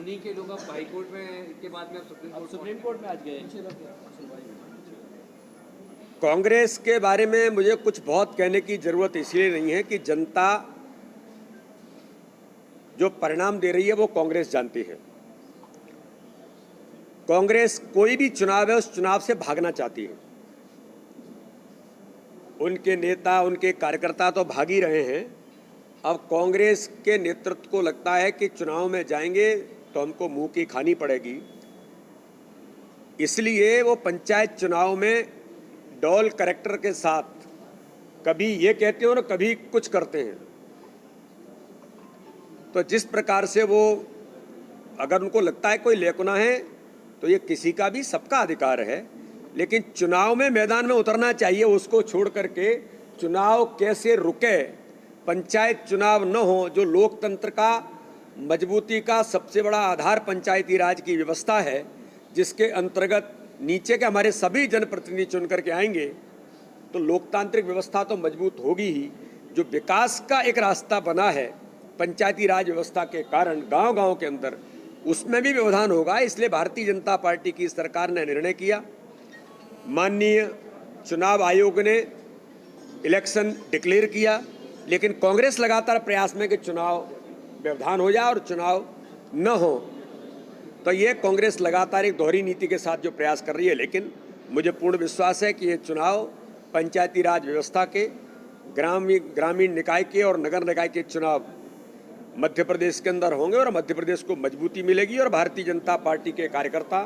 उन्हीं के लोग अब हाईकोर्ट में के बाद में सुप्रीम कोर्ट में आज गए। कांग्रेस के बारे में मुझे कुछ बहुत कहने की जरूरत इसलिए नहीं है कि जनता जो परिणाम दे रही है वो कांग्रेस जानती है। कांग्रेस कोई भी चुनाव है उस चुनाव से भागना चाहती है। उनके नेता उनके कार्यकर्ता तो भाग ही रहे हैं। अब कांग्रेस के नेतृत्व को लगता है कि चुनाव में जाएंगे तो हमको मुंह की खानी पड़ेगी, इसलिए वो पंचायत चुनाव में डॉल कैरेक्टर के साथ कभी ये कहते हो ना कभी कुछ करते हैं। तो जिस प्रकार से वो अगर उनको लगता है कोई लेकुना है तो ये किसी का भी सबका अधिकार है, लेकिन चुनाव में मैदान में उतरना चाहिए। उसको छोड़ करके चुनाव कैसे रुके, पंचायत चुनाव न हो, जो लोकतंत्र का मजबूती का सबसे बड़ा आधार पंचायती राज की व्यवस्था है, जिसके अंतर्गत नीचे के हमारे सभी जनप्रतिनिधि चुन करके आएंगे तो लोकतांत्रिक व्यवस्था तो मजबूत होगी ही। जो विकास का एक रास्ता बना है पंचायती राज व्यवस्था के कारण गांव-गांव के अंदर, उसमें भी व्यवधान होगा। इसलिए भारतीय जनता पार्टी की सरकार ने निर्णय किया, माननीय चुनाव आयोग ने इलेक्शन डिक्लेयर किया, लेकिन कांग्रेस लगातार प्रयास में कि चुनाव व्यवधान हो जाए और चुनाव न हो। तो ये कांग्रेस लगातार एक दोहरी नीति के साथ जो प्रयास कर रही है, लेकिन मुझे पूर्ण विश्वास है कि ये चुनाव पंचायती राज व्यवस्था के, ग्रामीण निकाय के और नगर निकाय के चुनाव मध्य प्रदेश के अंदर होंगे और मध्य प्रदेश को मजबूती मिलेगी और भारतीय जनता पार्टी के कार्यकर्ता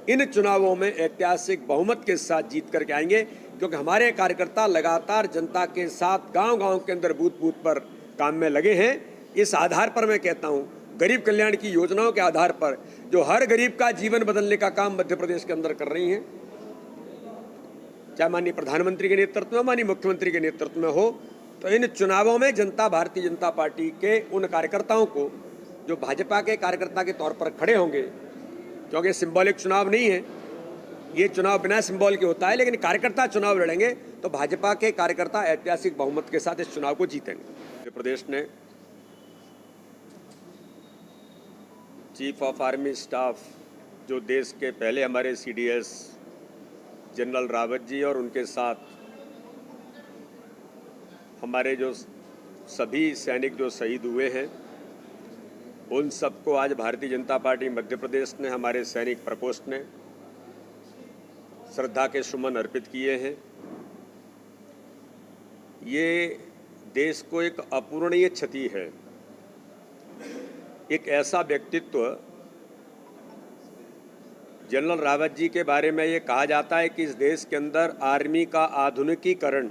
इन चुनावों में ऐतिहासिक बहुमत के साथ जीत करके आएंगे, क्योंकि हमारे कार्यकर्ता लगातार जनता के साथ गांव-गांव के अंदर बूथ-बूथ पर काम में लगे हैं। इस आधार पर मैं कहता हूं, गरीब कल्याण की योजनाओं के आधार पर जो हर गरीब का जीवन बदलने का काम मध्य प्रदेश के अंदर कर रही हैं, चाहे माननीय प्रधानमंत्री के नेतृत्व में, माननीय मुख्यमंत्री के नेतृत्व में हो, तो इन चुनावों में जनता भारतीय जनता पार्टी के उन कार्यकर्ताओं को जो भाजपा के कार्यकर्ता के तौर पर खड़े होंगे, क्योंकि सिंबॉलिक चुनाव नहीं है, ये चुनाव बिना सिंबल के होता है, लेकिन कार्यकर्ता चुनाव लड़ेंगे तो भाजपा के कार्यकर्ता ऐतिहासिक बहुमत के साथ इस चुनाव को जीतेंगे। मध्य प्रदेश ने चीफ ऑफ आर्मी स्टाफ, जो देश के पहले हमारे CDS जनरल रावत जी और उनके साथ हमारे जो सभी सैनिक जो शहीद हुए हैं, उन सबको आज भारतीय जनता पार्टी मध्य प्रदेश ने, हमारे सैनिक प्रकोष्ठ ने श्रद्धा के सुमन अर्पित किए हैं। ये देश को एक अपूरणीय क्षति है। एक ऐसा व्यक्तित्व, जनरल रावत जी के बारे में ये कहा जाता है कि इस देश के अंदर आर्मी का आधुनिकीकरण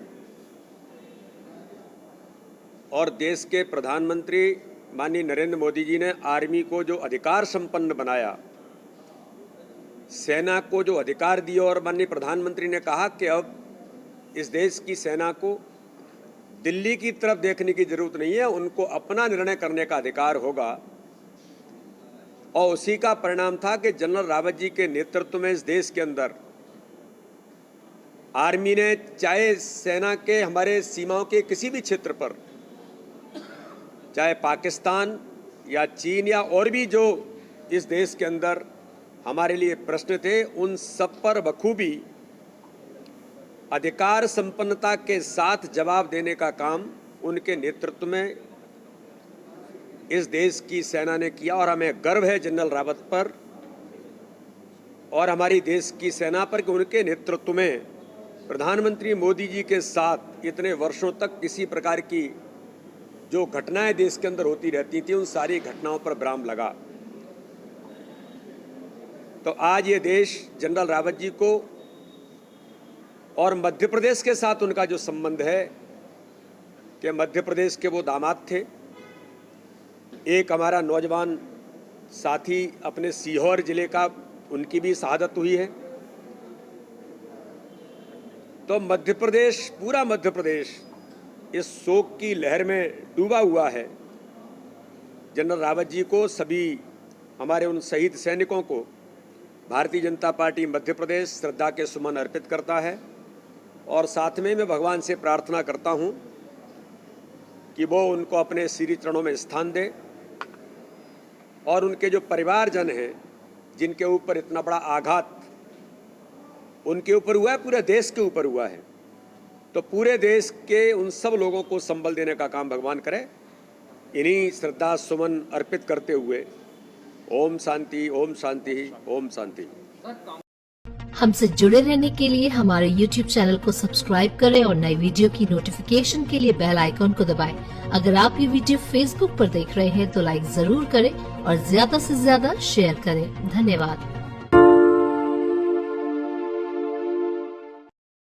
और देश के प्रधानमंत्री माननीय नरेंद्र मोदी जी ने आर्मी को जो अधिकार संपन्न बनाया, सेना को जो अधिकार दिए, और माननीय प्रधानमंत्री ने कहा कि अब इस देश की सेना को दिल्ली की तरफ देखने की जरूरत नहीं है, उनको अपना निर्णय करने का अधिकार होगा। और उसी का परिणाम था कि जनरल रावत जी के नेतृत्व में इस देश के अंदर आर्मी ने, चाहे सेना के हमारे सीमाओं के किसी भी क्षेत्र पर, चाहे पाकिस्तान या चीन या और भी जो इस देश के अंदर हमारे लिए प्रश्न थे, उन सब पर बखूबी अधिकार संपन्नता के साथ जवाब देने का काम उनके नेतृत्व में इस देश की सेना ने किया। और हमें गर्व है जनरल रावत पर और हमारी देश की सेना पर कि उनके नेतृत्व में प्रधानमंत्री मोदी जी के साथ इतने वर्षों तक किसी प्रकार की जो घटनाएं देश के अंदर होती रहती थी, उन सारी घटनाओं पर विराम लगा। तो आज ये देश जनरल रावत जी को और मध्य प्रदेश के साथ उनका जो संबंध है कि मध्य प्रदेश के वो दामाद थे। एक हमारा नौजवान साथी अपने सीहोर जिले का, उनकी भी शहादत हुई है। तो मध्य प्रदेश, पूरा मध्य प्रदेश इस शोक की लहर में डूबा हुआ है। जनरल रावत जी को, सभी हमारे उन शहीद सैनिकों को भारतीय जनता पार्टी मध्य प्रदेश श्रद्धा के सुमन अर्पित करता है। और साथ में मैं भगवान से प्रार्थना करता हूं कि वो उनको अपने श्री चरणों में स्थान दे और उनके जो परिवारजन हैं जिनके ऊपर इतना बड़ा आघात उनके ऊपर हुआ है, पूरे देश के ऊपर हुआ है। तो पूरे देश के उन सब लोगों को संबल देने का काम भगवान करे। इन्हीं श्रद्धा सुमन अर्पित करते हुए ओम शांति, ओम शांति, ओम शांति। हमसे जुड़े रहने के लिए हमारे YouTube चैनल को सब्सक्राइब करें और नई वीडियो की नोटिफिकेशन के लिए बेल आइकॉन को दबाएं। अगर आप ये वीडियो Facebook पर देख रहे हैं तो लाइक जरूर करें और ज्यादा से ज्यादा शेयर करें। धन्यवाद।